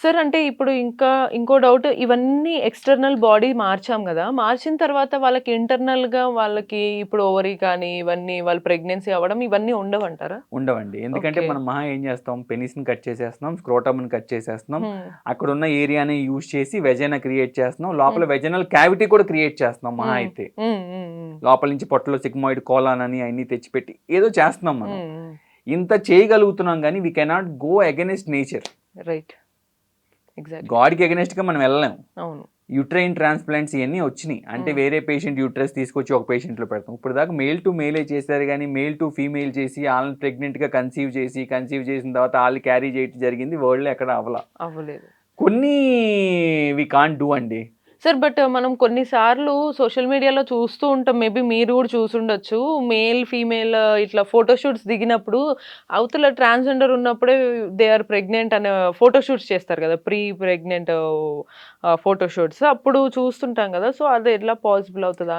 Sir అంటే ఇప్పుడు ఇంకా ఇంకో డౌట్ ఇవన్నీ ఎక్స్‌టర్నల్ బాడీ మార్చాం గదా! మార్చిన తర్వాత వాళ్ళకి ఇంటర్నల్‌గా వాళ్ళకి ఇప్పుడు ఓవరీ కానీ ఇవన్నీ వాళ్ళు ప్రెగ్నెన్సీ అవ్వడం ఇవన్నీ ఉండవంటారా? ఉండవండి. ఎందుకంటే ఓకే. మనం మహా ఏం చేస్తాం పెనిస్‌ని కట్ చేసేస్తున్నాం, స్క్రోటమ్‌ని కట్ చేసేస్తున్నాం. హ్మ్. అక్కడున్న ఏరియాని యూజ్ చేసి వెజైనా క్రియేట్ చేస్తున్నాం. హ్మ్. లోపల వెజైనల్ క్యావిటీ కూడా క్రియేట్ చేస్తున్నాం మహా హ్మ్. అయితే. హ్మ్. హ్మ్. హ్మ్. లోపల నుంచి పొట్టలో సిగ్మాయిడ్ కోలాన్ అని అయన్నీ తెచ్చిపెట్టి ఏదో చేస్తున్నాం మనం. హ్మ్. హ్మ్. ఇంత చేయగలుగుతున్నాం గానీ we cannot go against nature. Right. Exactly. గాడ్‌కి అగైన్స్ట్‌గా మనం వెళ్ళలేం. అవును. యూట్రైన్ ట్రాన్స్‌ప్లాంట్స్ ఇయన్నీ వచ్చినియి. అంటే హ్మ్. వేరే పేషెంట్ యూట్రస్ తీసుకొచ్చి ఒక పేషెంట్‌లో పెడతాం. ఇప్పటిదాకా మేల్ టు మేలే చేశారు గానీ, మేల్ టు ఫీమేల్ చేసి ఆళ్ళని ప్రెగ్నెంట్‌గా కన్సీవ్ చేసిన తర్వాత ఆళ్ళు క్యారీ చేయటం జరిగింది. వరల్డ్‌లో ఎక్కడ అవ్వల. అవ్వలేదు. కొన్ని వి కాంట్ డూ అండి. సార్ బట్ మనం కొన్ని సార్లు సోషల్ మీడియాలో చూస్తూ ఉంటాం. మేబీ మీరు గూడా చూసుండొచ్చు. మేల్, ఫీమేల్ ఇట్లా ఫోటో షూట్స్ దిగినప్పుడు అవతల ట్రాన్స్‌జెండర్ ఉన్నప్పుడే దే ఆర్ ప్రెగ్నెంట్ అనే ఫోటో షూట్స్ చేస్తారు గదా! Pre pregnant photo shoots. అప్పుడు చూస్తుంటాం గదా! సో, అది ఎట్లా పాసిబుల్ అవుతదా?